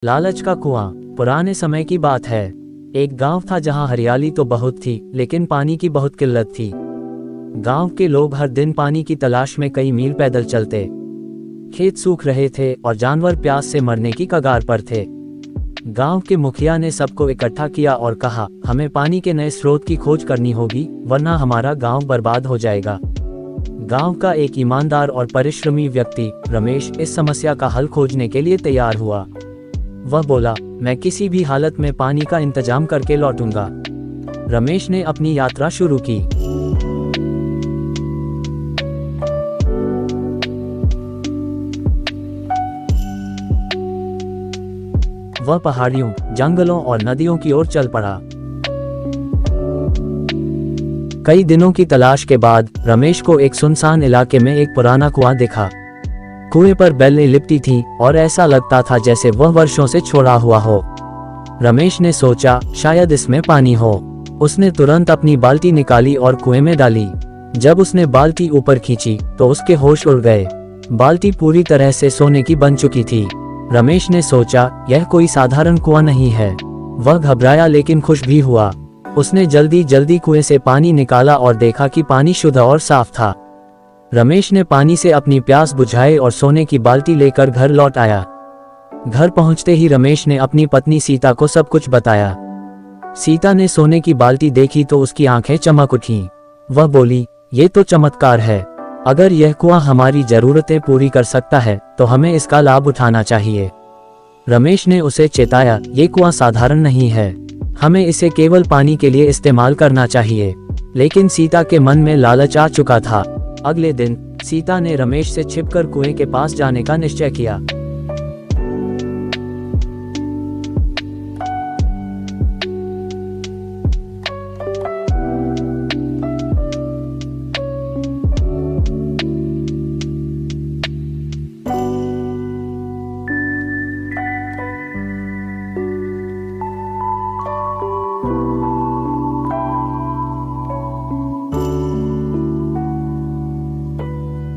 लालच का कुआं। पुराने समय की बात है। एक गांव था जहां हरियाली तो बहुत थी, लेकिन पानी की बहुत किल्लत थी। गांव के लोग हर दिन पानी की तलाश में कई मील पैदल चलते। खेत सूख रहे थे और जानवर प्यास से मरने की कगार पर थे। गांव के मुखिया ने सबको इकट्ठा किया और कहा, हमें पानी के नए स्रोत की खोज करनी होगी, वरना हमारा गांव बर्बाद हो जाएगा। गांव का एक ईमानदार और परिश्रमी व्यक्ति रमेश इस समस्या का हल खोजने के लिए तैयार हुआ। वह बोला, मैं किसी भी हालत में पानी का इंतजाम करके लौटूंगा। रमेश ने अपनी यात्रा शुरू की। वह पहाड़ियों, जंगलों और नदियों की ओर चल पड़ा। कई दिनों की तलाश के बाद रमेश को एक सुनसान इलाके में एक पुराना कुआं दिखा। कुएं पर बेलें लिपटी थी और ऐसा लगता था जैसे वह वर्षों से छोड़ा हुआ हो। रमेश ने सोचा, शायद इसमें पानी हो। उसने तुरंत अपनी बाल्टी निकाली और कुएं में डाली। जब उसने बाल्टी ऊपर खींची तो उसके होश उड़ गए। बाल्टी पूरी तरह से सोने की बन चुकी थी। रमेश ने सोचा, यह कोई साधारण कुआं नहीं है। वह घबराया लेकिन खुश भी हुआ। उसने जल्दी जल्दी कुएं से पानी निकाला और देखा कि पानी शुद्ध और साफ था। रमेश ने पानी से अपनी प्यास बुझाई और सोने की बाल्टी लेकर घर लौट आया। घर पहुंचते ही रमेश ने अपनी पत्नी सीता को सब कुछ बताया। सीता ने सोने की बाल्टी देखी तो उसकी आंखें चमक उठीं। वह बोली, ये तो चमत्कार है। अगर यह कुआं हमारी जरूरतें पूरी कर सकता है तो हमें इसका लाभ उठाना चाहिए। रमेश ने उसे चेताया, ये कुआं साधारण नहीं है, हमें इसे केवल पानी के लिए इस्तेमाल करना चाहिए। लेकिन सीता के मन में लालच आ चुका था। अगले दिन सीता ने रमेश से छिपकर कुएं के पास जाने का निश्चय किया।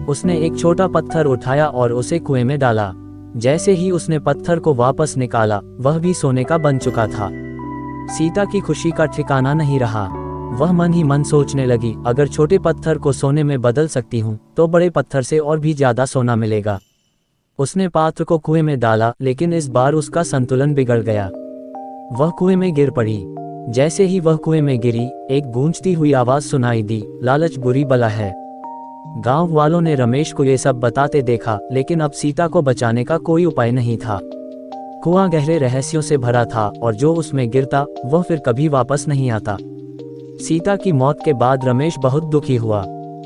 उसने एक छोटा पत्थर उठाया और उसे कुएं में डाला। जैसे ही उसने पत्थर को वापस निकाला, वह भी सोने का बन चुका था। सीता की खुशी का ठिकाना नहीं रहा। वह मन ही मन सोचने लगी, अगर छोटे पत्थर को सोने में बदल सकती हूँ तो बड़े पत्थर से और भी ज्यादा सोना मिलेगा। उसने पात्र को कुएं में डाला, लेकिन इस बार उसका संतुलन बिगड़ गया। वह कुएं में गिर पड़ी। जैसे ही वह कुएं में गिरी, एक गूंजती हुई आवाज सुनाई दी, लालच बुरी बला है। गांव वालों ने रमेश को ये सब बताते देखा, लेकिन अब सीता को बचाने का कोई उपाय नहीं था। कुआं गहरे रहस्यों से भरा था और जो उसमें गिरता वह फिर कभी वापस नहीं आता। सीता की मौत के बाद रमेश बहुत दुखी हुआ।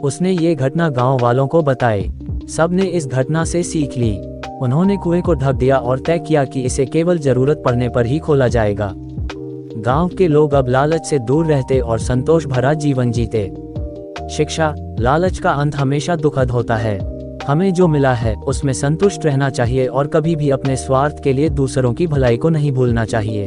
उसने ये घटना गांव वालों को बताई। सब ने इस घटना से सीख ली। उन्होंने कुएं को ढक दिया और तय किया कि इसे केवल जरूरत पड़ने पर ही खोला जाएगा। गांव के लोग अब लालच से दूर रहते और संतोष भरा जीवन जीते। शिक्षा, लालच का अंत हमेशा दुखद होता है। हमें जो मिला है उसमें संतुष्ट रहना चाहिए और कभी भी अपने स्वार्थ के लिए दूसरों की भलाई को नहीं भूलना चाहिए।